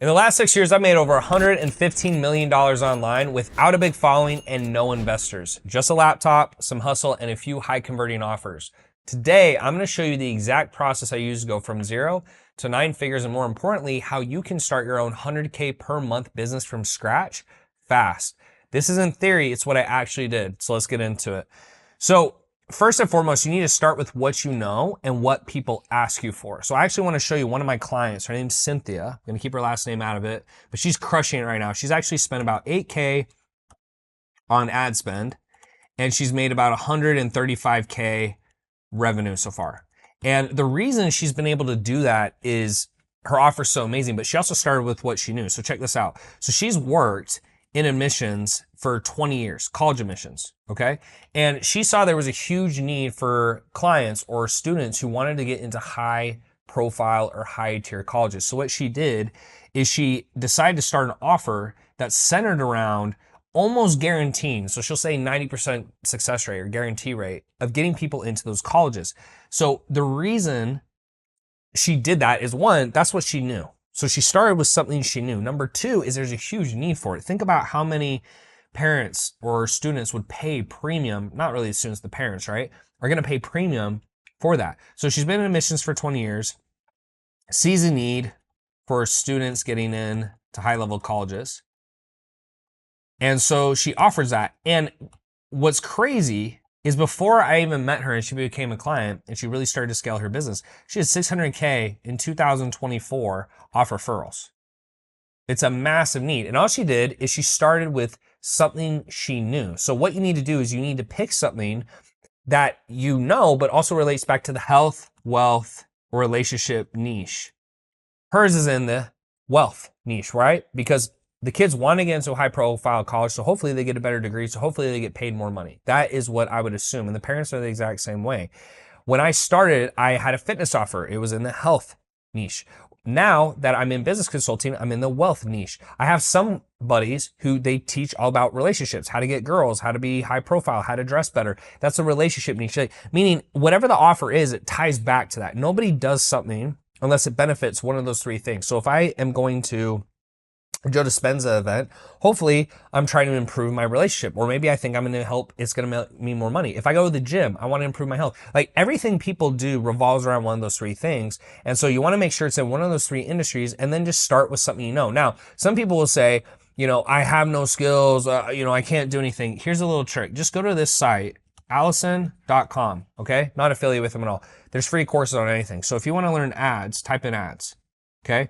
In the last 6 years, I've made over $115 million online without a big following and no investors. Just a laptop, some hustle, and a few high converting offers. Today, I'm gonna show you the exact process I use to go from 0 to 9 figures, and more importantly, how you can start your own 100K per month business from scratch fast. This isn't theory, it's what I actually did. So let's get into it. So first and foremost, you need to start with what you know and what people ask you for. So I actually want to show you one of my clients. Her name's Cynthia. I'm going to keep her last name out of it, but she's crushing it right now. She's actually spent about 8K on ad spend, and she's made about 135K revenue so far. And the reason she's been able to do that is her offer's so amazing, but she also started with what she knew. So check this out. So she's worked in admissions for 20 years, college admissions, okay? And she saw there was a huge need for clients or students who wanted to get into high profile or high tier colleges. So what she did is she decided to start an offer that's centered around almost guaranteeing, so she'll say 90% success rate or guarantee rate of getting people into those colleges. So the reason she did that is, one, that's what she knew. So she started with something she knew. Number two is there's a huge need for it. Think about how many parents or students would pay premium, not really the students, the parents, right? Are gonna pay premium for that. So she's been in admissions for 20 years, sees a need for students getting in to high level colleges. And so she offers that. And what's crazy is before I even met her and she became a client and she really started to scale her business, she had 600K in 2024 off referrals. It's a massive need. And all she did is she started with something she knew. So what you need to do is you need to pick something that you know, but also relates back to the health, wealth, or relationship niche. Hers is in the wealth niche, right? Because the kids want to get into a high profile college, so hopefully they get a better degree, so hopefully they get paid more money. That is what I would assume. And the parents are the exact same way. When I started, I had a fitness offer. It was in the health niche. Now that I'm in business consulting, I'm in the wealth niche. I have some buddies who they teach all about relationships, how to get girls, how to be high profile, how to dress better. That's a relationship niche. Meaning whatever the offer is, it ties back to that. Nobody does something unless it benefits one of those three things. So if I am going to Joe Dispenza event, hopefully I'm trying to improve my relationship, or maybe I think I'm going to help, it's going to make me more money. If I go to the gym, I want to improve my health. Like everything people do revolves around one of those three things. And so you want to make sure it's in one of those three industries and then just start with something you know. Now, some people will say, you know, I have no skills, you know, I can't do anything. Here's a little trick. Just go to this site, allison.com, okay? Not affiliated with them at all. There's free courses on anything. So if you want to learn ads, type in ads, okay?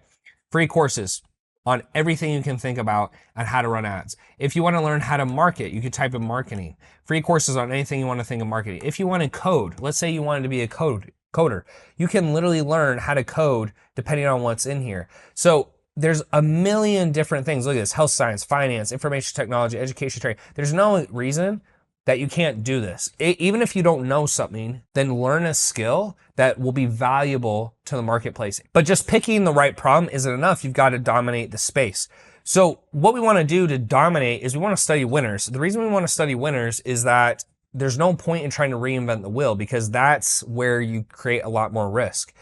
Free courses on everything you can think about on how to run ads. If you want to learn how to market, you could type in marketing. Free courses on anything you want to think of marketing. If you want to code, let's say you wanted to be a coder, you can literally learn how to code depending on what's in here. So there's a million different things. Look at this: health science, finance, information technology, education, training. There's no reason that you can't do this. Even if you don't know something, then learn a skill that will be valuable to the marketplace. But just picking the right problem isn't enough. You've got to dominate the space. So what we want to do to dominate is we want to study winners. The reason we want to study winners is that there's no point in trying to reinvent the wheel, because that's where you create a lot more risk.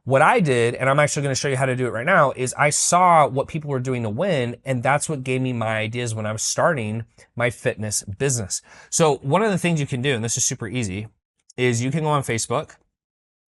What I did, and I'm actually going to show you how to do it right now, is I saw what people were doing to win, and that's what gave me my ideas when I was starting my fitness business. So one of the things you can do, and this is super easy, is you can go on Facebook,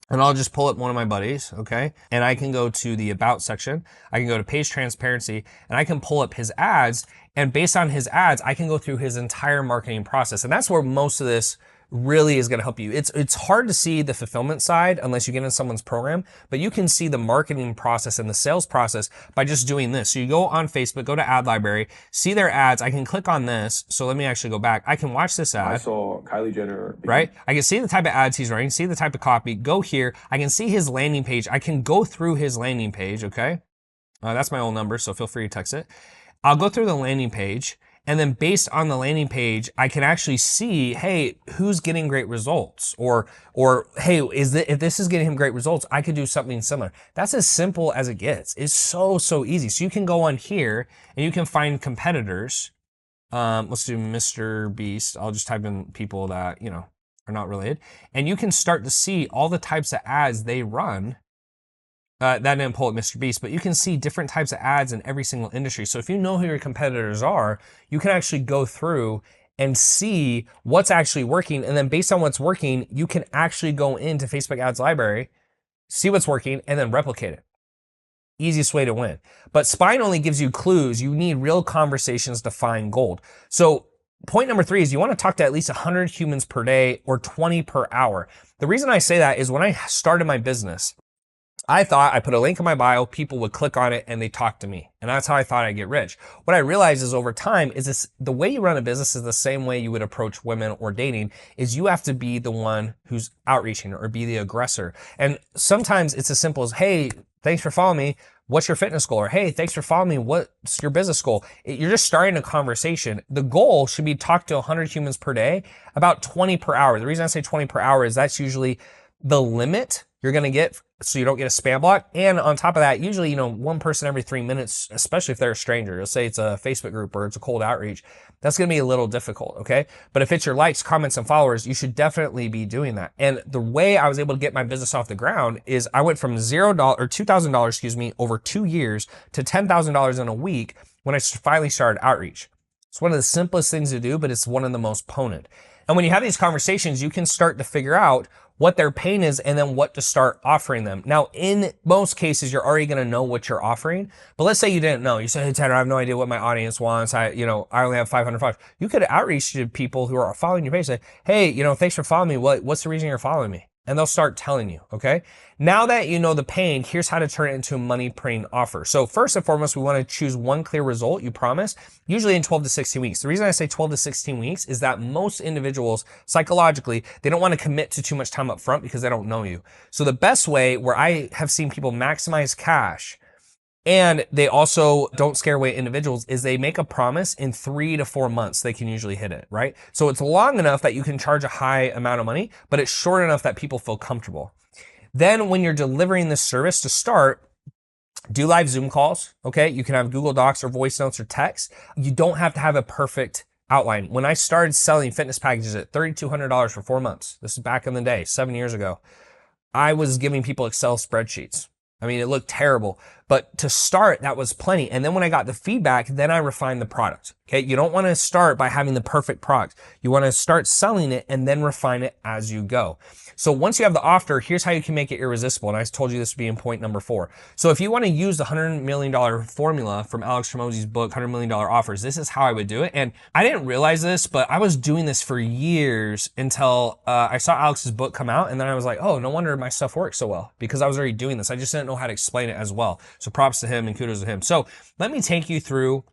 and I'll just pull up one of my buddies, okay? And I can go to the About section, I can go to Page Transparency, and I can pull up his ads, and based on his ads, I can go through his entire marketing process. And that's where most of this really is going to help you. It's hard to see the fulfillment side unless you get in someone's program, but you can see the marketing process and the sales process by just doing this. So you go on Facebook, go to Ad Library, see their ads. I can click on this. So let me actually go back. I can watch this ad. I saw Kylie Jenner. Right? I can see the type of ads he's running, see the type of copy, go here. I can see his landing page. I can go through his landing page, okay? That's my old number, so feel free to text it. I'll go through the landing page. And then based on the landing page, I can actually see, hey, who's getting great results? Or hey, if this is getting him great results, I could do something similar. That's as simple as it gets. It's so easy. So you can go on here and you can find competitors. Let's do Mr. Beast. I'll just type in people that, you know, are not related. And you can start to see all the types of ads they run that didn't pull up Mr. Beast, but you can see different types of ads in every single industry. So if you know who your competitors are, you can actually go through and see what's actually working. And then based on what's working, you can actually go into Facebook ads library, see what's working, and then replicate it. Easiest way to win. But Spine only gives you clues. You need real conversations to find gold. So point number 3 is you want to talk to at least 100 humans per day or 20 per hour. The reason I say that is when I started my business, I thought I put a link in my bio, people would click on it and they talk to me. And that's how I thought I'd get rich. What I realized is over time is this, the way you run a business is the same way you would approach women or dating, is you have to be the one who's outreaching or be the aggressor. And sometimes it's as simple as, hey, thanks for following me. What's your fitness goal? Or, hey, thanks for following me. What's your business goal? You're just starting a conversation. The goal should be talk to 100 humans per day, about 20 per hour. The reason I say 20 per hour is that's usually the limit you're going to get so you don't get a spam block. And on top of that, usually, one person every 3 minutes, especially if they're a stranger, you'll say it's a Facebook group or it's a cold outreach. That's going to be a little difficult. Okay. But if it's your likes, comments, and followers, you should definitely be doing that. And the way I was able to get my business off the ground is I went from $0 or $2,000, over 2 years to $10,000 in a week when I finally started outreach. It's one of the simplest things to do, but it's one of the most potent. And when you have these conversations, you can start to figure out what their pain is and then what to start offering them. Now, in most cases, you're already going to know what you're offering. But let's say you didn't know. You say, hey, Tanner, I have no idea what my audience wants. I only have 500 followers. You could outreach to people who are following your page. Say, hey, thanks for following me. What's the reason you're following me? And they'll start telling you, okay? Now that you know the pain, here's how to turn it into a money printing offer. So first and foremost, we want to choose one clear result you promise, usually in 12 to 16 weeks. The reason I say 12 to 16 weeks is that most individuals, psychologically, they don't want to commit to too much time up front because they don't know you. So the best way where I have seen people maximize cash and they also don't scare away individuals is they make a promise in 3 to 4 months, they can usually hit it, right? So it's long enough that you can charge a high amount of money, but it's short enough that people feel comfortable. Then when you're delivering this service to start, do live Zoom calls, okay? You can have Google Docs or voice notes or text. You don't have to have a perfect outline. When I started selling fitness packages at $3,200 for 4 months, this is back in the day, 7 years ago, I was giving people Excel spreadsheets. I mean, it looked terrible, but to start, that was plenty. And then when I got the feedback, then I refined the product. Okay. You don't want to start by having the perfect product. You want to start selling it and then refine it as you go. So once you have the offer, here's how you can make it irresistible. And I told you this would be in point number 4. So if you want to use the $100 million formula from Alex Hormozi's book, $100 million offers, this is how I would do it. And I didn't realize this, but I was doing this for years until I saw Alex's book come out. And then I was like, oh, no wonder my stuff works so well because I was already doing this. I just didn't know how to explain it as well. So props to him and kudos to him. So let me take you through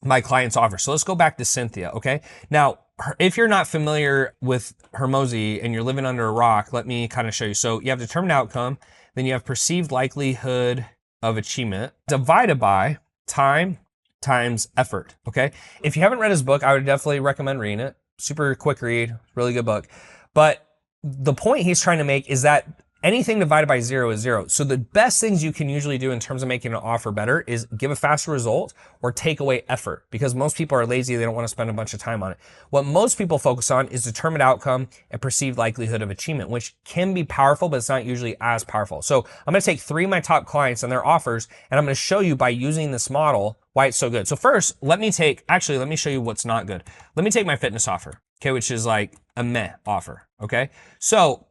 my client's offer. So let's go back to Cynthia, okay? Now, if you're not familiar with Hormozi and you're living under a rock, let me kind of show you. So you have determined outcome, then you have perceived likelihood of achievement divided by time times effort, okay? If you haven't read his book, I would definitely recommend reading it. Super quick read, really good book. But the point he's trying to make is that anything divided by 0 is 0. So the best things you can usually do in terms of making an offer better is give a faster result or take away effort because most people are lazy. They don't want to spend a bunch of time on it. What most people focus on is determined outcome and perceived likelihood of achievement, which can be powerful, but it's not usually as powerful. So I'm going to take 3 of my top clients and their offers, and I'm going to show you by using this model why it's so good. So first, let me show you what's not good. Let me take my fitness offer, okay, which is like a meh offer, okay? So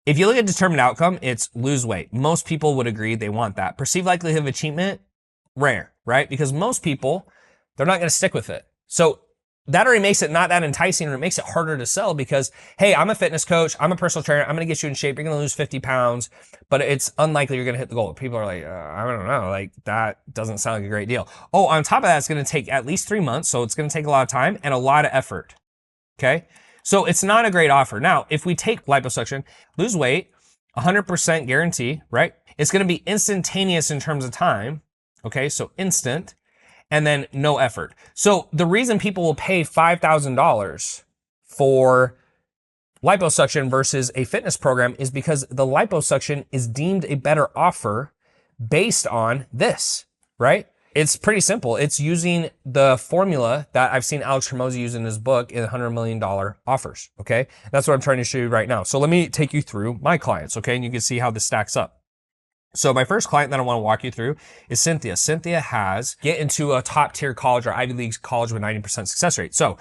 if you look at determined outcome, it's lose weight. Most people would agree they want that. Perceived likelihood of achievement, rare, right? Because most people, they're not going to stick with it. So that already makes it not that enticing, or it makes it harder to sell because, hey, I'm a fitness coach, I'm a personal trainer, I'm going to get you in shape, you're going to lose 50 pounds, but it's unlikely you're going to hit the goal. People are like, I don't know, like that doesn't sound like a great deal. Oh, on top of that, it's going to take at least 3 months, so it's going to take a lot of time and a lot of effort, okay? So it's not a great offer. Now, if we take liposuction, lose weight, 100% guarantee, right? It's going to be instantaneous in terms of time. Okay. So instant and then no effort. So the reason people will pay $5,000 for liposuction versus a fitness program is because the liposuction is deemed a better offer based on this, right? It's pretty simple. It's using the formula that I've seen Alex Hormozi use in his book in $100 million offers, okay? That's what I'm trying to show you right now. So let me take you through my clients, okay? And you can see how this stacks up. So my first client that I want to walk you through is Cynthia. Cynthia has get into a top tier college or Ivy League college with 90% success rate. So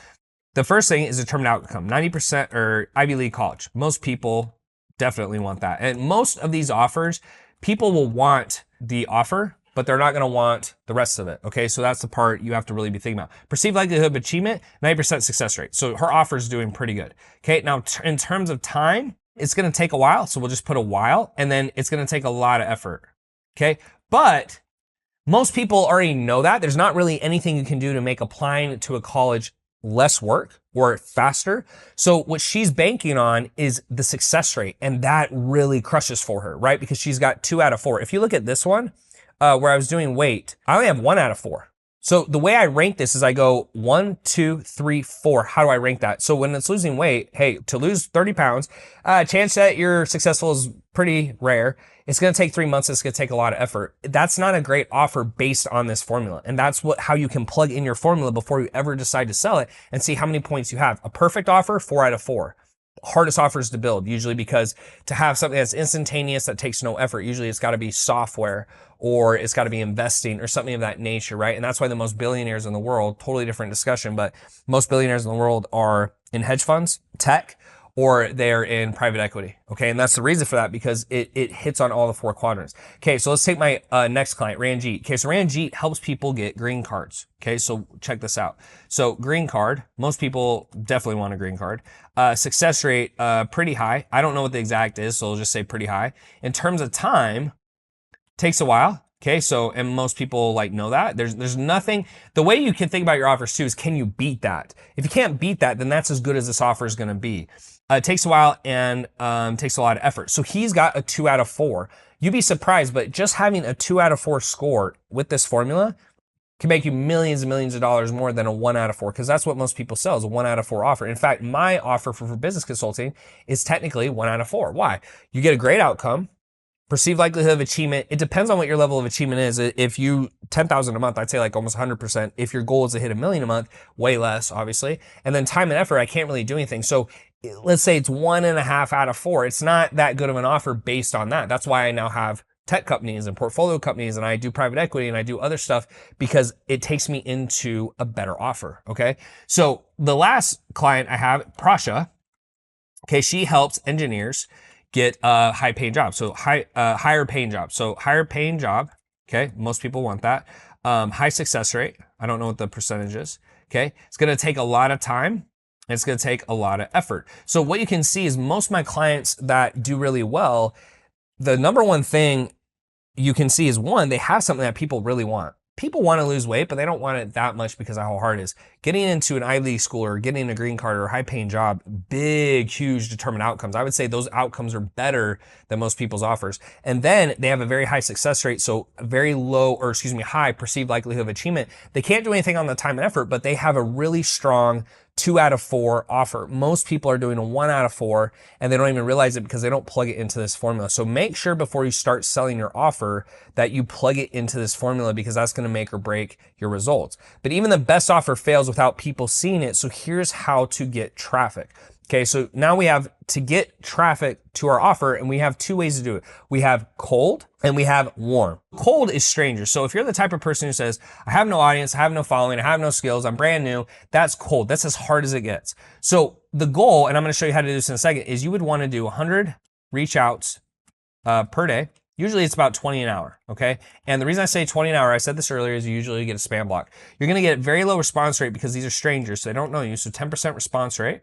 the first thing is determined outcome, 90% or Ivy League college. Most people definitely want that. And most of these offers, people will want the offer, but they're not going to want the rest of it. Okay. So that's the part you have to really be thinking about. Perceived likelihood of achievement, 90% success rate. So her offer is doing pretty good. Okay. Now in terms of time, it's going to take a while. So we'll just put a while, and then it's going to take a lot of effort. Okay. But most people already know that. There's not really anything you can do to make applying to a college less work or faster. So what she's banking on is the success rate, and that really crushes for her, right? Because she's got 2 out of 4. If you look at this one, where I was doing weight, I only have 1 out of 4. So the way I rank this is I go 1, 2, 3, 4. How do I rank that? So when it's losing weight, hey, to lose 30 pounds, chance that you're successful is pretty rare. It's going to take 3 months. It's going to take a lot of effort. That's not a great offer based on this formula. And that's how you can plug in your formula before you ever decide to sell it and see how many points you have. A perfect offer, 4 out of 4. Hardest offers to build, usually, because to have something that's instantaneous that takes no effort, usually it's got to be software or it's got to be investing or something of that nature, right? And that's why the most billionaires in the world, totally different discussion, but most billionaires in the world are in hedge funds, tech, or they're in private equity. Okay. And that's the reason for that, because it hits on all the 4 quadrants. Okay. So let's take my next client, Ranjit. Okay. So Ranjit helps people get green cards. Okay. So check this out. So green card, most people definitely want a green card. Success rate, pretty high. I don't know what the exact is, so I'll just say pretty high. In terms of time, takes a while. Okay, so, and most people know that. There's nothing, the way you can think about your offers too is, can you beat that? If you can't beat that, then that's as good as this offer is gonna be. It takes a while and takes a lot of effort. So he's got a 2 out of 4. You'd be surprised, but just having a 2 out of 4 score with this formula can make you millions and millions of dollars more than a 1 out of 4, because that's what most people sell, is a 1 out of 4 offer. In fact, my offer for business consulting is technically 1 out of 4. Why? You get a great outcome. Perceived likelihood of achievement, it depends on what your level of achievement is. If you 10,000 a month, I'd say almost 100%. If your goal is to hit $1 million a month, way less, obviously. And then time and effort, I can't really do anything. So let's say it's 1.5 out of 4. It's not that good of an offer based on that. That's why I now have tech companies and portfolio companies, and I do private equity and I do other stuff, because it takes me into a better offer. Okay. So the last client I have, Prasha. Okay. She helps engineers get a high paying job. So higher paying job. So higher paying job. Okay. Most people want that. High success rate. I don't know what the percentage is. Okay. It's going to take a lot of time. It's going to take a lot of effort. So what you can see is most of my clients that do really well, the number one thing you can see is, one, they have something that people really want. People want to lose weight, but they don't want it that much because of how hard it is. Getting into an Ivy League school or getting a green card or a high paying job, big, huge determined outcomes. I would say those outcomes are better than most people's offers. And then they have a very high success rate. So very high perceived likelihood of achievement. They can't do anything on the time and effort, but they have a really strong 2 out of 4 offer. Most people are doing a 1 out of 4, and they don't even realize it because they don't plug it into this formula. So make sure before you start selling your offer that you plug it into this formula, because that's going to make or break your results. But even the best offer fails without people seeing it. So here's how to get traffic. Okay, so now we have to get traffic to our offer, and we have 2 ways to do it. We have cold and we have warm. Cold is strangers. So if you're the type of person who says, I have no audience, I have no following, I have no skills, I'm brand new, that's cold. That's as hard as it gets. So the goal, and I'm going to show you how to do this in a second, is you would want to do 100 reach outs per day. Usually it's about 20 an hour, okay? And the reason I say 20 an hour, I said this earlier, is you usually get a spam block. You're going to get very low response rate because these are strangers, so they don't know you. So 10% response rate.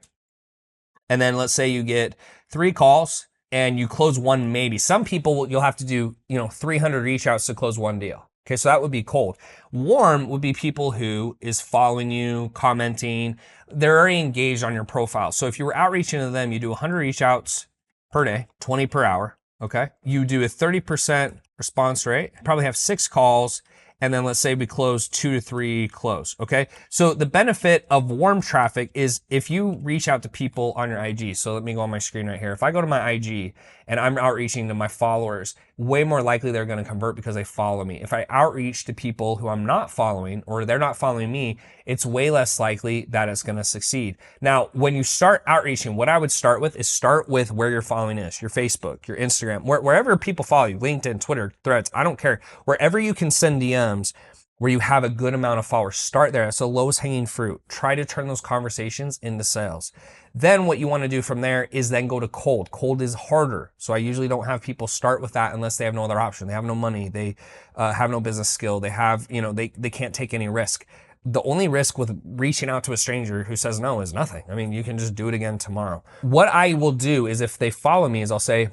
And then let's say you get 3 calls and you close 1 maybe. Some people, you'll have to do 300 reach outs to close 1 deal. Okay, so that would be cold. Warm would be people who is following you, commenting. They're already engaged on your profile. So if you were outreaching to them, you do 100 reach outs per day, 20 per hour. Okay, you do a 30% response rate, probably have 6 calls, and then let's say we close 2 to 3 close, okay? So the benefit of warm traffic is if you reach out to people on your IG, so let me go on my screen right here. If I go to my IG and I'm outreaching to my followers, way more likely they're gonna convert because they follow me. If I outreach to people who I'm not following or they're not following me, it's way less likely that it's gonna succeed. Now, when you start outreaching, what I would start with is start with where your following is, your Facebook, your Instagram, wherever people follow you, LinkedIn, Twitter, Threads, I don't care. Wherever you can send DMs, where you have a good amount of followers, start there. That's the lowest hanging fruit. Try to turn those conversations into sales. Then what you want to do from there is then go to cold. Cold is harder. So I usually don't have people start with that unless they have no other option. They have no money. They have no business skill. They have, they can't take any risk. The only risk with reaching out to a stranger who says no is nothing. I mean, you can just do it again tomorrow. What I will do is if they follow me is I'll say,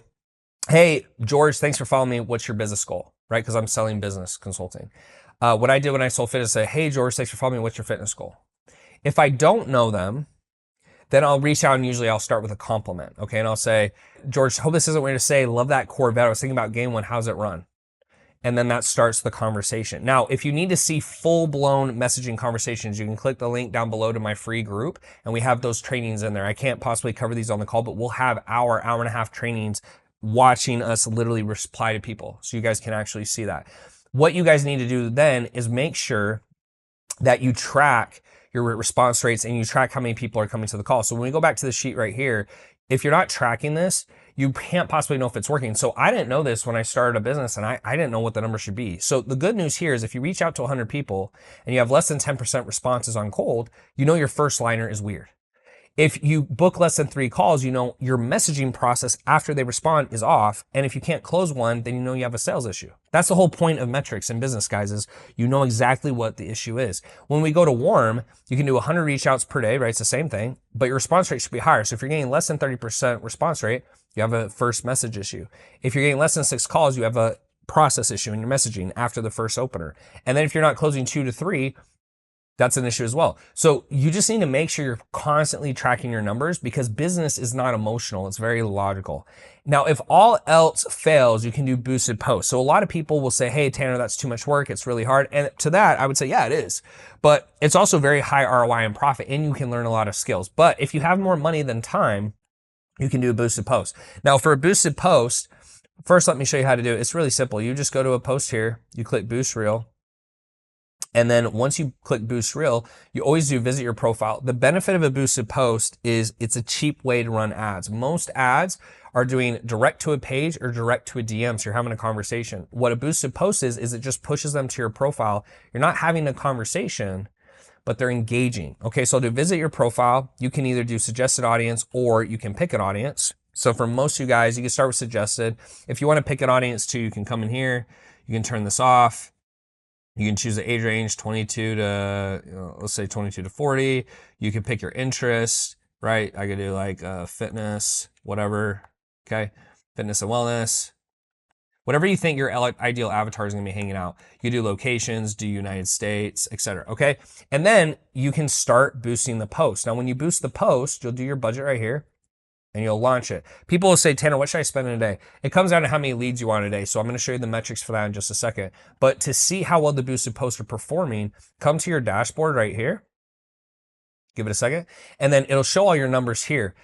hey, George, thanks for following me. What's your business goal? Right? Because I'm selling business consulting. What I did when I sold fitness, say, hey, George, thanks for following me. What's your fitness goal? If I don't know them, then I'll reach out and usually I'll start with a compliment. Okay. And I'll say, George, hope this isn't weird to say, love that Corvette. I was thinking about getting one. How's it run? And then that starts the conversation. Now, if you need to see full-blown messaging conversations, you can click the link down below to my free group, and we have those trainings in there. I can't possibly cover these on the call, but we'll have hour and a half trainings watching us literally reply to people, so you guys can actually see that. What you guys need to do then is make sure that you track your response rates and you track how many people are coming to the call. So when we go back to the sheet right here, if you're not tracking this, you can't possibly know if it's working. So I didn't know this when I started a business, and I didn't know what the number should be. So the good news here is if you reach out to 100 people and you have less than 10% responses on cold, you know your first liner is weird. If you book less than 3 calls, you know your messaging process after they respond is off. And if you can't close one, then you know you have a sales issue. That's the whole point of metrics in business, guys, is you know exactly what the issue is. When we go to warm, you can do 100 reach outs per day, right? It's the same thing, but your response rate should be higher. So if you're getting less than 30% response rate, you have a first message issue. If you're getting less than 6 calls, you have a process issue in your messaging after the first opener. And then if you're not closing 2 to 3, that's an issue as well. So you just need to make sure you're constantly tracking your numbers, because business is not emotional. It's very logical. Now, if all else fails, you can do boosted posts. So a lot of people will say, hey, Tanner, that's too much work. It's really hard. And to that, I would say, yeah, it is. But it's also very high ROI and profit, and you can learn a lot of skills. But if you have more money than time, you can do a boosted post. Now, for a boosted post, first, let me show you how to do it. It's really simple. You just go to a post here, you click boost reel. And then once you click boost reel, you always do visit your profile. The benefit of a boosted post is it's a cheap way to run ads. Most ads are doing direct to a page or direct to a DM, so you're having a conversation. What a boosted post is it just pushes them to your profile. You're not having a conversation, but they're engaging. Okay, so to visit your profile, you can either do suggested audience or you can pick an audience. So for most of you guys, you can start with suggested. If you want to pick an audience too, you can come in here, you can turn this off. You can choose the age range 22 to, let's say 22 to 40. You can pick your interest, right? I could do like fitness, whatever, okay? Fitness and wellness. Whatever you think your ideal avatar is gonna be hanging out. You can do locations, do United States, etc. Okay? And then you can start boosting the post. Now, when you boost the post, you'll do your budget right here, and you'll launch it. People will say, Tanner, what should I spend in a day? It comes down to how many leads you want a day. So I'm going to show you the metrics for that in just a second. But to see how well the boosted posts are performing, come to your dashboard right here. Give it a second. And then it'll show all your numbers here.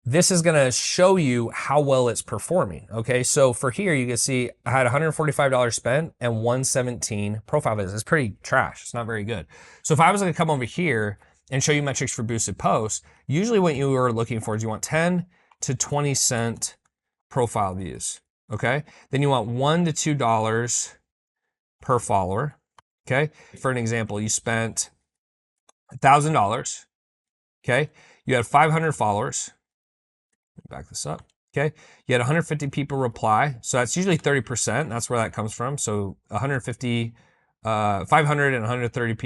This is going to show you how well it's performing. Okay. So for here, you can see I had $145 spent and 117 profile visits. It's pretty trash. It's not very good. So if I was going to come over here and show you metrics for boosted posts, usually what you are looking for is you want 10 to 20 cent profile views, okay? Then you want $1 to $2 per follower, okay? For an example, you spent $1,000, okay? You had 500 followers. Back this up, okay? You had 150 people reply, so that's usually 30%. That's where that comes from. So 500 and 150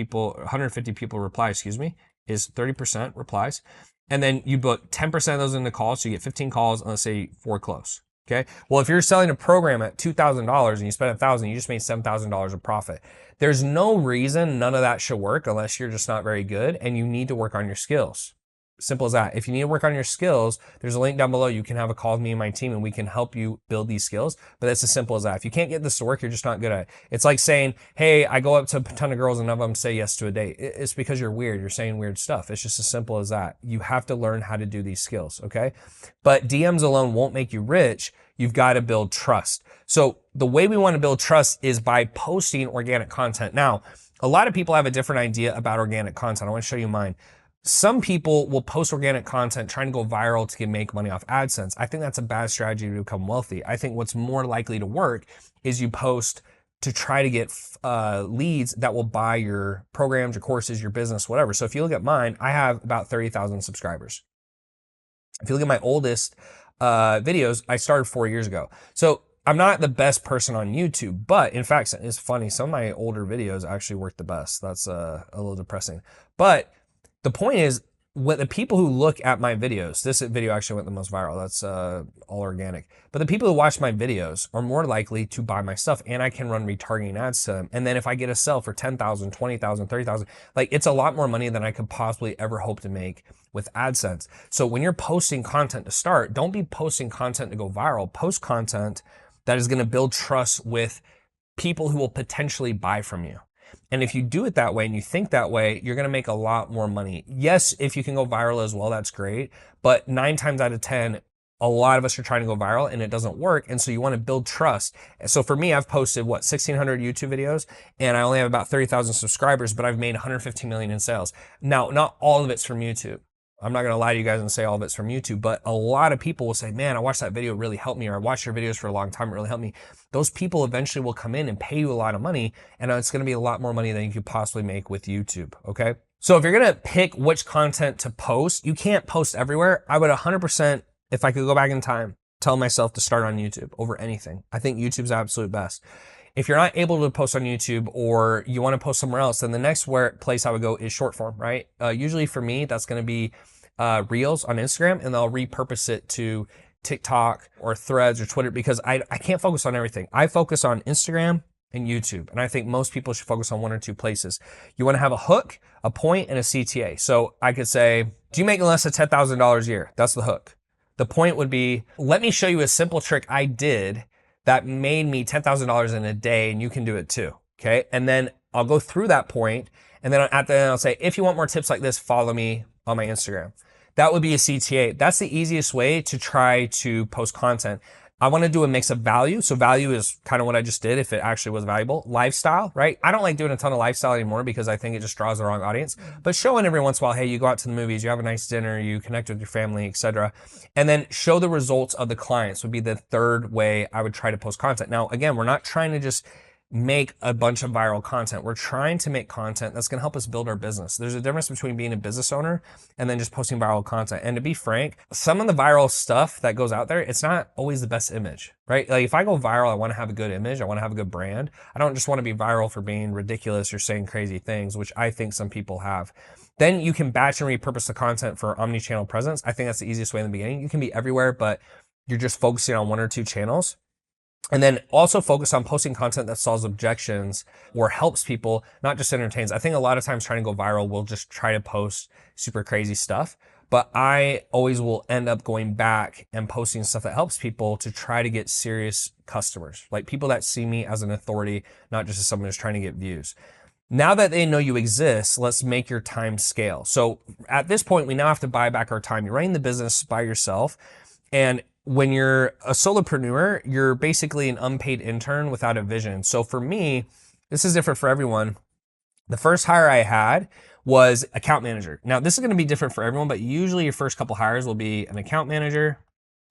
people reply, excuse me, is 30% replies. And then you book 10% of those into calls, so you get 15 calls and let's say 4 close. Okay. Well, if you're selling a program at $2,000 and you spend $1,000, you just made $7,000 of profit. There's no reason none of that should work unless you're just not very good and you need to work on your skills. Simple as that. If you need to work on your skills, there's a link down below. You can have a call with me and my team and we can help you build these skills. But it's as simple as that. If you can't get this to work, you're just not good at it. It's like saying, hey, I go up to a ton of girls and none of them say yes to a date. It's because you're weird. You're saying weird stuff. It's just as simple as that. You have to learn how to do these skills, okay? But DMs alone won't make you rich. You've got to build trust. So the way we want to build trust is by posting organic content. Now, a lot of people have a different idea about organic content. I want to show you mine. Some people will post organic content trying to go viral to make money off AdSense. I think that's a bad strategy to become wealthy. I think what's more likely to work is you post to try to get leads that will buy your programs, your courses, your business, whatever. So if you look at mine, I have about 30,000 subscribers. If you look at my oldest videos, I started 4 years ago. So I'm not the best person on YouTube, but in fact, it's funny. Some of my older videos actually work the best. That's a little depressing. But the point is, what the people who look at my videos, this video actually went the most viral. That's all organic. But the people who watch my videos are more likely to buy my stuff, and I can run retargeting ads to them. And then if I get a sell for 10,000, 20,000, 30,000, like it's a lot more money than I could possibly ever hope to make with AdSense. So when you're posting content to start, don't be posting content to go viral. Post content that is going to build trust with people who will potentially buy from you. And if you do it that way and you think that way, you're going to make a lot more money. Yes, if you can go viral as well, that's great. But 9 times out of 10, a lot of us are trying to go viral and it doesn't work. And so you want to build trust. So for me, I've posted 1,600 YouTube videos and I only have about 30,000 subscribers, but I've made 115 million in sales. Now, not all of it's from YouTube. I'm not going to lie to you guys and say all of it's from YouTube, but a lot of people will say, man, I watched that video, it really helped me, or I watched your videos for a long time, it really helped me. Those people eventually will come in and pay you a lot of money, and it's going to be a lot more money than you could possibly make with YouTube, okay? So if you're going to pick which content to post, you can't post everywhere. I would 100%, if I could go back in time, tell myself to start on YouTube over anything. I think YouTube's the absolute best. If you're not able to post on YouTube or you want to post somewhere else, then the next place I would go is short form, right? Usually for me, that's going to be Reels on Instagram, and they'll repurpose it to TikTok or Threads or Twitter because I can't focus on everything. I focus on Instagram and YouTube, and I think most people should focus on 1 or 2 places. You want to have a hook, a point, and a CTA. So I could say, do you make less than $10,000 a year? That's the hook. The point would be, let me show you a simple trick I did that made me $10,000 in a day, and you can do it too, okay? And then I'll go through that point, and then at the end I'll say, if you want more tips like this, follow me on my Instagram. That would be a CTA. That's the easiest way to try to post content. I want to do a mix of value. So value is kind of what I just did if it actually was valuable. Lifestyle, right? I don't like doing a ton of lifestyle anymore because I think it just draws the wrong audience. But showing every once in a while, hey, you go out to the movies, you have a nice dinner, you connect with your family, etc. And then show the results of the clients would be the third way I would try to post content. Now, again, we're not trying to just make a bunch of viral content. We're trying to make content that's going to help us build our business. There's a difference between being a business owner and then just posting viral content. And to be frank, some of the viral stuff that goes out there, it's not always the best image, right? Like if I go viral, I want to have a good image. I want to have a good brand. I don't just want to be viral for being ridiculous or saying crazy things, which I think some people have. Then you can batch and repurpose the content for omni-channel presence. I think that's the easiest way in the beginning. You can be everywhere, but you're just focusing on 1 or 2 channels. And then also focus on posting content that solves objections or helps people, not just entertains. I think a lot of times trying to go viral, we'll just try to post super crazy stuff. But I always will end up going back and posting stuff that helps people to try to get serious customers, like people that see me as an authority, not just as someone who's trying to get views. Now that they know you exist, let's make your time scale. So at this point, we now have to buy back our time. You're running the business by yourself. And when you're a solopreneur, you're basically an unpaid intern without a vision. So for me, this is different for everyone. The first hire I had was account manager. Now this is going to be different for everyone, but usually your first couple hires will be an account manager.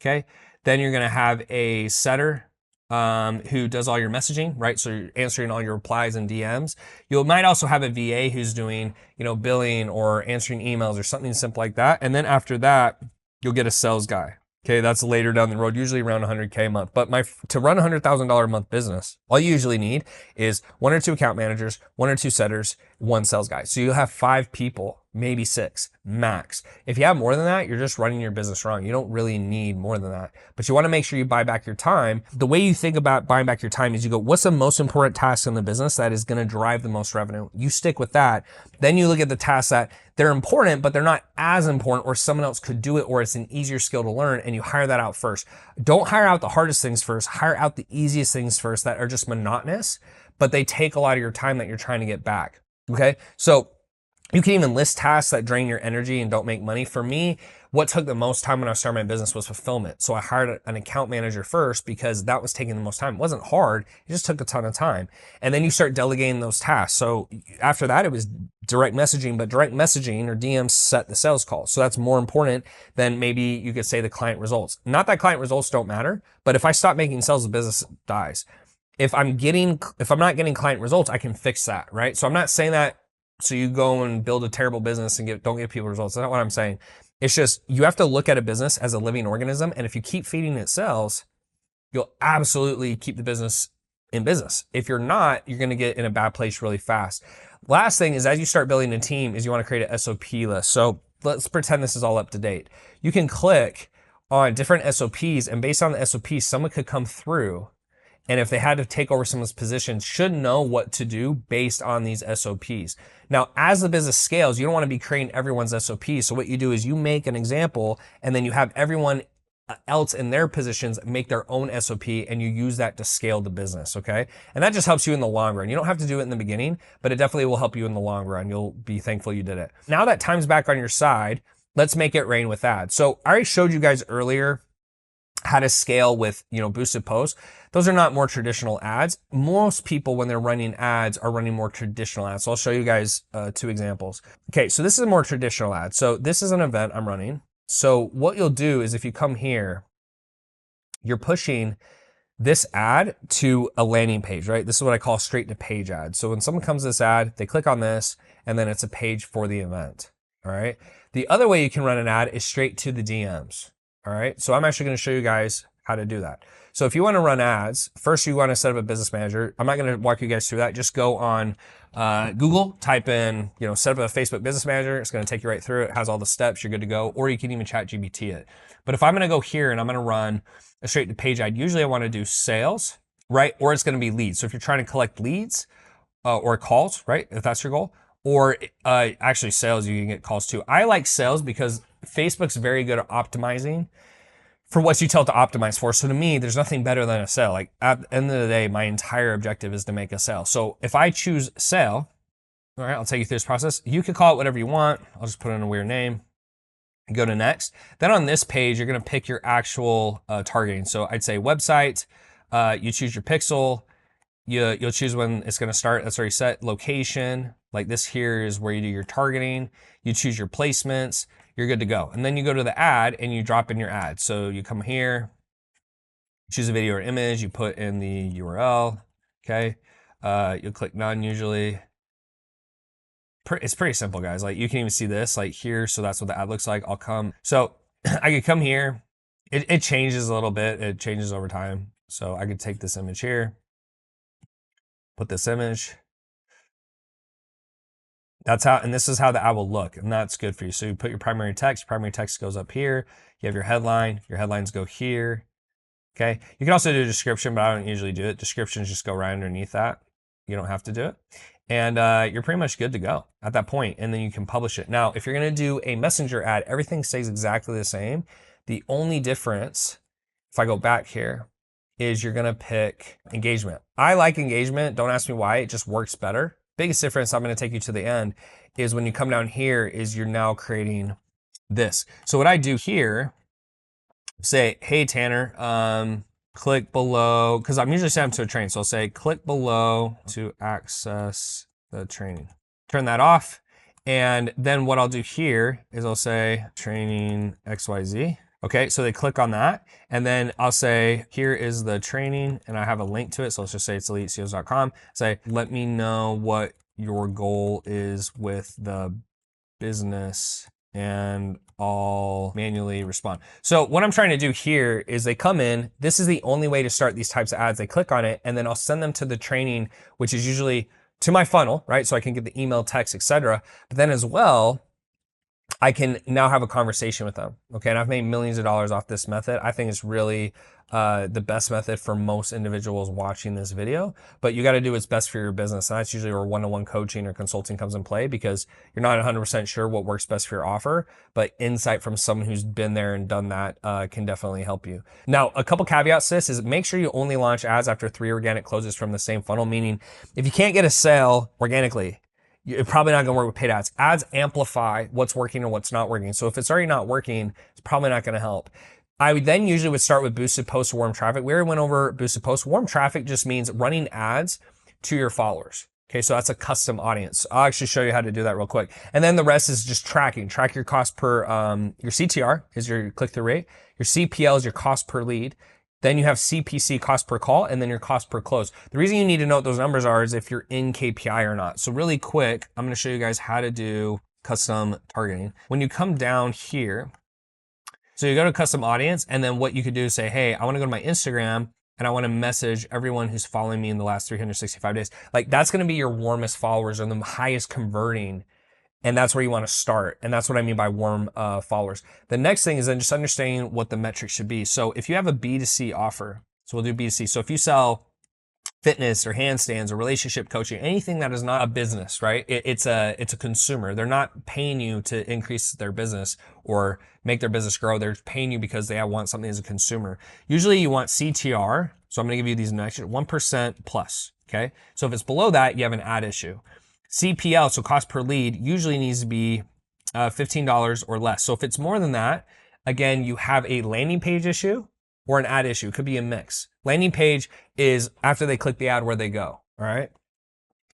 Okay. Then you're going to have a setter who does all your messaging, right? So you're answering all your replies and DMs. You might also have a VA who's doing, billing or answering emails or something simple like that. And then after that, you'll get a sales guy. Okay, that's later down the road, usually around 100K a month. But to run a $100,000 a month business, all you usually need is 1 or 2 account managers, 1 or 2 setters, 1 sales guy. So you'll have 5 people maybe 6, max. If you have more than that, you're just running your business wrong. You don't really need more than that, but you want to make sure you buy back your time. The way you think about buying back your time is you go, what's the most important task in the business that is going to drive the most revenue? You stick with that. Then you look at the tasks that they're important, but they're not as important, or someone else could do it, or it's an easier skill to learn, and you hire that out first. Don't hire out the hardest things first. Hire out the easiest things first that are just monotonous, but they take a lot of your time that you're trying to get back. Okay. So you can even list tasks that drain your energy and don't make money. For me, what took the most time when I started my business was fulfillment. So I hired an account manager first because that was taking the most time. It wasn't hard. It just took a ton of time. And then you start delegating those tasks. So after that, it was direct messaging, but direct messaging or DMs set the sales call. So that's more important than maybe you could say the client results. Not that client results don't matter, but if I stop making sales, the business dies. If I'm not getting client results, I can fix that, right? So I'm not saying that so you go and build a terrible business and don't get people results. That's not what I'm saying. It's just, you have to look at a business as a living organism. And if you keep feeding it cells, you'll absolutely keep the business in business. If you're not, you're going to get in a bad place really fast. Last thing is, as you start building a team, is you want to create an SOP list. So let's pretend this is all up to date. You can click on different SOPs, and based on the SOPs, someone could come through, and if they had to take over someone's position, should know what to do based on these SOPs. Now, as the business scales, you don't want to be creating everyone's SOPs. So what you do is you make an example, and then you have everyone else in their positions make their own SOP, and you use that to scale the business, okay? And that just helps you in the long run. You don't have to do it in the beginning, but it definitely will help you in the long run. You'll be thankful you did it. Now that time's back on your side, let's make it rain with ads. So I already showed you guys earlier how to scale with, boosted posts. Those are not more traditional ads. Most people, when they're running ads, are running more traditional ads. So I'll show you guys 2 examples. Okay, so this is a more traditional ad. So this is an event I'm running. So what you'll do is, if you come here, you're pushing this ad to a landing page, right? This is what I call straight to page ads. So when someone comes to this ad, they click on this, and then it's a page for the event, all right? The other way you can run an ad is straight to the DMs. All right, so I'm actually going to show you guys how to do that. So if you want to run ads, first you want to set up a business manager. I'm not going to walk you guys through that. Just go on Google, type in, set up a Facebook business manager. It's going to take you right through it. It has all the steps. You're good to go. Or you can even chat GPT it. But if I'm going to go here and I'm going to run a straight to page ad, usually I want to do sales, right? Or it's going to be leads. So if you're trying to collect leads or calls, right? If that's your goal, or actually sales, you can get calls too. I like sales because Facebook's very good at optimizing for what you tell it to optimize for. So to me, there's nothing better than a sale. Like, at the end of the day, my entire objective is to make a sale. So if I choose sale, all right, I'll take you through this process. You can call it whatever you want. I'll just put in a weird name and go to next. Then on this page, you're going to pick your actual targeting. So I'd say website, you choose your pixel, you'll choose when it's going to start. That's already set. Location, like this here is where you do your targeting. You choose your placements. You're good to go. And then you go to the ad and you drop in your ad. So you come here, choose a video or image, you put in the URL, okay? You'll click none usually. It's pretty simple, guys. Like, you can even see this like here. So that's what the ad looks like. So I could come here. It changes a little bit. It changes over time. So I could take this image here, put this image. And this is how the ad will look, and that's good for you. So you put your primary text goes up here. You have your headlines go here, okay? You can also do a description, but I don't usually do it. Descriptions just go right underneath that. You don't have to do it. And you're pretty much good to go at that point, and then you can publish it. Now, if you're gonna do a messenger ad, everything stays exactly the same. The only difference, if I go back here, is you're gonna pick engagement. I like engagement, don't ask me why, it just works better. Biggest difference, I'm going to take you to the end, is when you come down here is you're now creating this. So what I do here, say, hey, Tanner, click below, because I'm usually set up to a training. So I'll say, click below to access the training. Turn that off. And then what I'll do here is I'll say training XYZ. Okay, so they click on that, and then I'll say, here is the training, and I have a link to it. So let's just say it's eliteCEOs.com. Say, let me know what your goal is with the business, and I'll manually respond. So what I'm trying to do here is they come in, this is the only way to start these types of ads. They click on it, and then I'll send them to the training, which is usually to my funnel, right? So I can get the email, text, etc. But then as well, I can now have a conversation with them. Okay, and I've made millions of dollars off this method. I think it's really the best method for most individuals watching this video, but you got to do what's best for your business. And that's usually where one-to-one coaching or consulting comes in play, because you're not 100% sure what works best for your offer, but insight from someone who's been there and done that can definitely help you. Now, a couple caveats to this is make sure you only launch ads after 3 organic closes from the same funnel, meaning if you can't get a sale organically, you're probably not gonna work with paid ads. Ads amplify what's working and what's not working. So if it's already not working, it's probably not gonna help. I would then usually would start with boosted posts, warm traffic. We already went over boosted posts. Warm traffic just means running ads to your followers. Okay, so that's a custom audience. I'll actually show you how to do that real quick. And then the rest is just tracking. Track your cost per, your CTR is your click-through rate. Your CPL is your cost per lead. Then you have CPC, cost per call, and then your cost per close. The reason you need to know what those numbers are is if you're in KPI or not. So really quick, I'm gonna show you guys how to do custom targeting. When you come down here, so you go to custom audience, and then what you could do is say, hey, I wanna go to my Instagram, and I wanna message everyone who's following me in the last 365 days. Like, that's gonna be your warmest followers or the highest converting, and that's where you want to start. And that's what I mean by warm followers. The next thing is then just understanding what the metrics should be. So if you have a B2C offer, so we'll do B2C. So if you sell fitness or handstands or relationship coaching, anything that is not a business, right? It's a consumer. They're not paying you to increase their business or make their business grow. They're paying you because they want something as a consumer. Usually you want CTR. So I'm going to give you these metrics, 1% plus. Okay. So if it's below that, you have an ad issue. CPL, so cost per lead, usually needs to be $15 or less. So if it's more than that, again, you have a landing page issue or an ad issue. It could be a mix. Landing page is after they click the ad where they go, all right?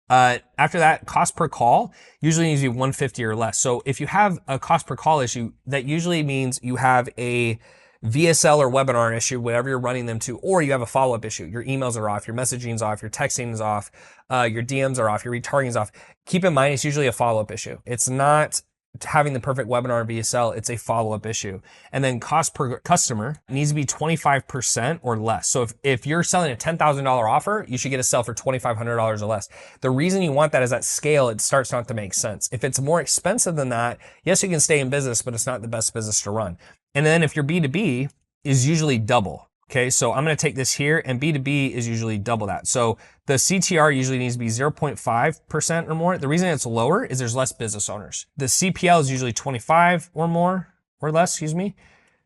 After that, cost per call usually needs to be 150 or less. So if you have a cost per call issue, that usually means you have a VSL or webinar issue, whatever you're running them to, or you have a follow-up issue. Your emails are off, your messaging is off, your texting is off, your DMs are off, your retargeting is off. Keep in mind, it's usually a follow-up issue. It's not having the perfect webinar VSL, it's a follow-up issue. And then cost per customer needs to be 25% or less. So if you're selling a $10,000 offer, you should get a sell for $2,500 or less. The reason you want that is at scale, it starts not to make sense. If it's more expensive than that, yes, you can stay in business, but it's not the best business to run. And then if your B2B is usually double. Okay, so I'm gonna take this here, and B2B is usually double that. So the CTR usually needs to be 0.5% or more. The reason it's lower is there's less business owners. The CPL is usually 25 or more, or less, excuse me.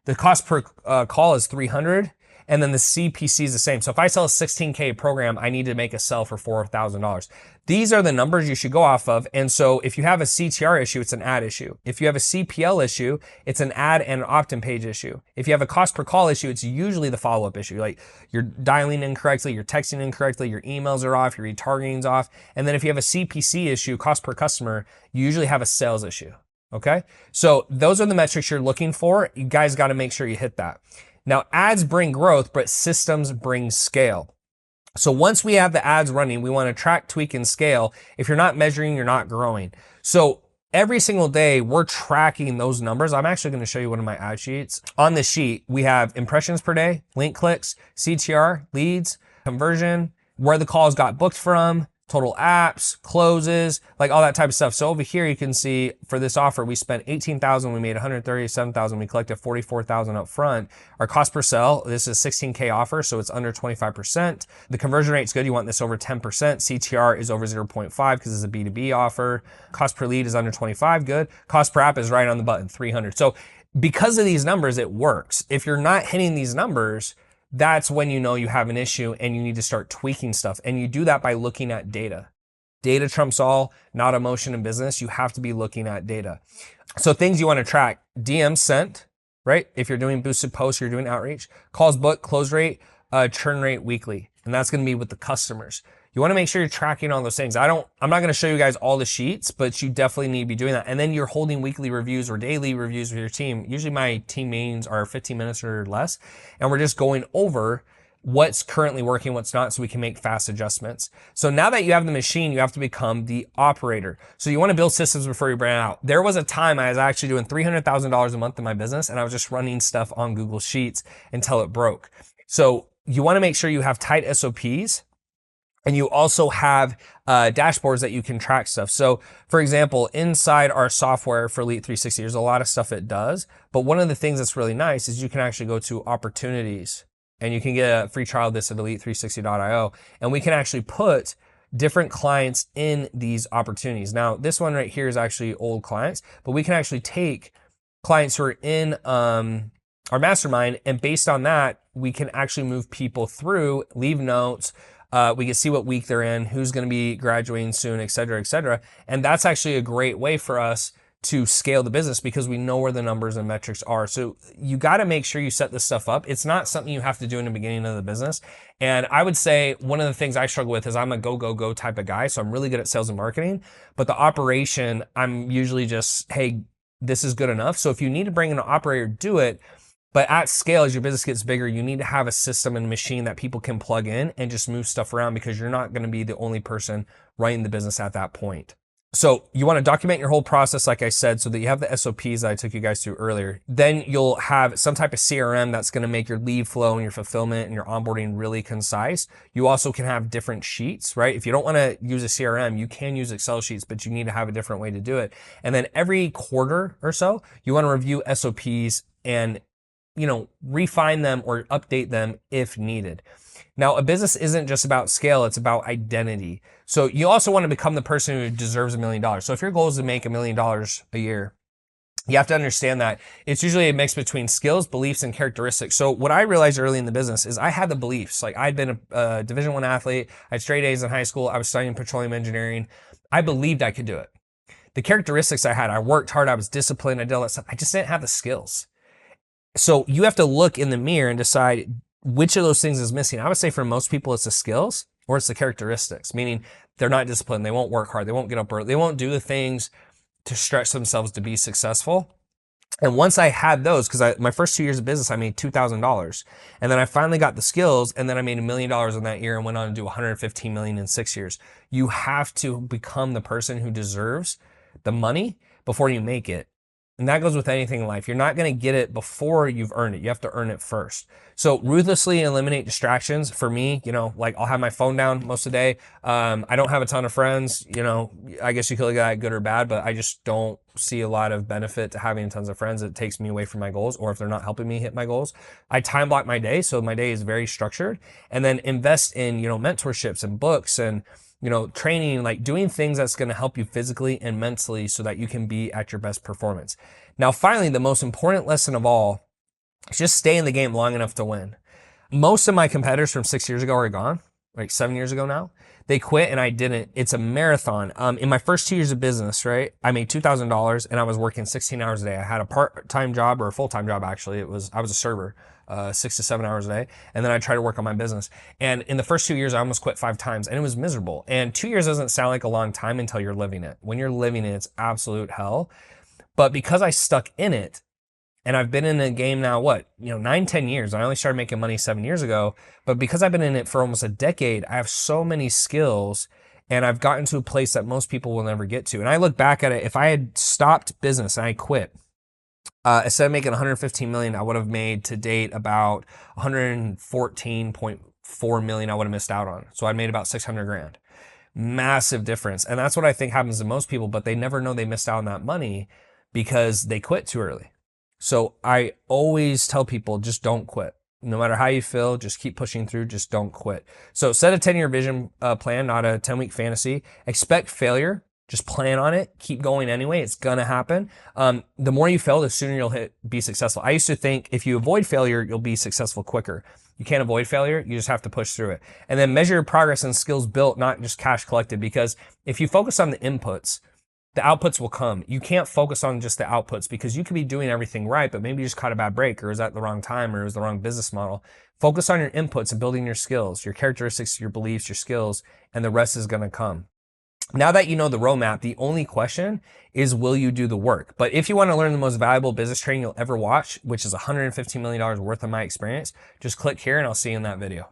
The cost per call is 300, and then the CPC is the same. So if I sell a 16K program, I need to make a sell for $4,000. These are the numbers you should go off of. And so if you have a CTR issue, it's an ad issue. If you have a CPL issue, it's an ad and an opt-in page issue. If you have a cost per call issue, it's usually the follow-up issue. Like you're dialing incorrectly, you're texting incorrectly, your emails are off, your retargeting's off. And then if you have a CPC issue, cost per customer, you usually have a sales issue. Okay? So those are the metrics you're looking for. You guys got to make sure you hit that. Now, ads bring growth, but systems bring scale. So once we have the ads running, we want to track, tweak, and scale. If you're not measuring, you're not growing. So every single day, we're tracking those numbers. I'm actually going to show you one of my ad sheets. On this sheet, we have impressions per day, link clicks, CTR, leads, conversion, where the calls got booked from, total apps, closes, like all that type of stuff. So over here, you can see for this offer, we spent $18,000, we made $137,000, we collected $44,000 up front. Our cost per sell, this is a 16K offer, so it's under 25%. The conversion rate's good, you want this over 10%. CTR is over 0.5 because it's a B2B offer. Cost per lead is under 25, good. Cost per app is right on the button, 300. So because of these numbers, it works. If you're not hitting these numbers, that's when you know you have an issue and you need to start tweaking stuff. And you do that by looking at data. Data trumps all, not emotion in business. You have to be looking at data. So things you want to track, DM sent, right? If you're doing boosted posts, you're doing outreach, calls booked, close rate, churn rate weekly. And that's going to be with the customers. You want to make sure you're tracking all those things. I'm not going to show you guys all the sheets, but you definitely need to be doing that. And then you're holding weekly reviews or daily reviews with your team. Usually my team meetings are 15 minutes or less. And we're just going over what's currently working, what's not, so we can make fast adjustments. So now that you have the machine, you have to become the operator. So you want to build systems before you brand out. There was a time I was actually doing $300,000 a month in my business, and I was just running stuff on Google Sheets until it broke. So you want to make sure you have tight SOPs And you also have dashboards that you can track stuff. So for example, inside our software for Elite 360, there's a lot of stuff it does. But one of the things that's really nice is you can actually go to opportunities and you can get a free trial of this at elite360.io. And we can actually put different clients in these opportunities. Now, this one right here is actually old clients, but we can actually take clients who are in our mastermind, and based on that, we can actually move people through, leave notes. We can see what week they're in, who's going to be graduating soon, et cetera, et cetera. And that's actually a great way for us to scale the business because we know where the numbers and metrics are. So you got to make sure you set this stuff up. It's not something you have to do in the beginning of the business. And I would say one of the things I struggle with is I'm a go, go, go type of guy. So I'm really good at sales and marketing, but the operation, I'm usually just, hey, this is good enough. So if you need to bring in an operator, do it. But at scale, as your business gets bigger, you need to have a system and a machine that people can plug in and just move stuff around because you're not going to be the only person running the business at that point. So you want to document your whole process, like I said, so that you have the SOPs that I took you guys through earlier. Then you'll have some type of CRM that's going to make your lead flow and your fulfillment and your onboarding really concise. You also can have different sheets, right? If you don't want to use a CRM, you can use Excel sheets, but you need to have a different way to do it. And then every quarter or so, you want to review SOPs and refine them or update them if needed. Now, a business isn't just about scale, it's about identity. So you also want to become the person who deserves $1 million. So if your goal is to make $1 million a year, you have to understand that it's usually a mix between skills, beliefs, and characteristics. So what I realized early in the business is I had the beliefs. Like I'd been a Division I athlete, I had straight A's in high school, I was studying petroleum engineering. I believed I could do it. The characteristics I had, I worked hard, I was disciplined, I did all that stuff. I just didn't have the skills. So you have to look in the mirror and decide which of those things is missing. I would say for most people, it's the skills or it's the characteristics, meaning they're not disciplined. They won't work hard. They won't get up early. They won't do the things to stretch themselves to be successful. And once I had those, because my first 2 years of business, I made $2,000. And then I finally got the skills, and then I made $1 million in that year and went on to do $115 million in 6 years. You have to become the person who deserves the money before you make it. And that goes with anything in life. You're not going to get it before you've earned it. You have to earn it first. So ruthlessly eliminate distractions. For me, like I'll have my phone down most of the day. I don't have a ton of friends. I guess you could look at that good or bad, but I just don't see a lot of benefit to having tons of friends. It takes me away from my goals, or if they're not helping me hit my goals. I time block my day, so my day is very structured, and then invest in, mentorships and books and training, like doing things that's going to help you physically and mentally so that you can be at your best performance. Now, finally, the most important lesson of all is just stay in the game long enough to win. Most of my competitors from 6 years ago are gone, like 7 years ago now. They quit and I didn't. It's a marathon. In my first 2 years of business, right, I made $2,000 and I was working 16 hours a day. I had a part-time job, or a full-time job actually. I was a server. 6 to 7 hours a day. And then I tried to work on my business. And in the first 2 years, I almost quit 5 times and it was miserable. And 2 years doesn't sound like a long time until you're living it. When you're living it, it's absolute hell. But because I stuck in it, and I've been in the game now, 9, 10 years. I only started making money 7 years ago. But because I've been in it for almost a decade, I have so many skills and I've gotten to a place that most people will never get to. And I look back at it, if I had stopped business and I quit, instead of making $115 million, I would have made to date about $114.4 million I would have missed out on. So I made about 600 grand. Massive difference. And that's what I think happens to most people, but they never know they missed out on that money because they quit too early. So I always tell people, just don't quit. No matter how you feel, just keep pushing through, just don't quit. So set a 10-year vision plan, not a 10-week fantasy. Expect failure. Just plan on it. Keep going anyway. It's gonna happen. The more you fail, the sooner you'll be successful. I used to think if you avoid failure, you'll be successful quicker. You can't avoid failure. You just have to push through it. And then measure your progress and skills built, not just cash collected. Because if you focus on the inputs, the outputs will come. You can't focus on just the outputs because you could be doing everything right, but maybe you just caught a bad break, or is at the wrong time, or is the wrong business model. Focus on your inputs and building your skills, your characteristics, your beliefs, your skills, and the rest is gonna come. Now that you know the roadmap, the only question is, will you do the work? But if you want to learn the most valuable business training you'll ever watch, which is $115 million worth of my experience, just click here and I'll see you in that video.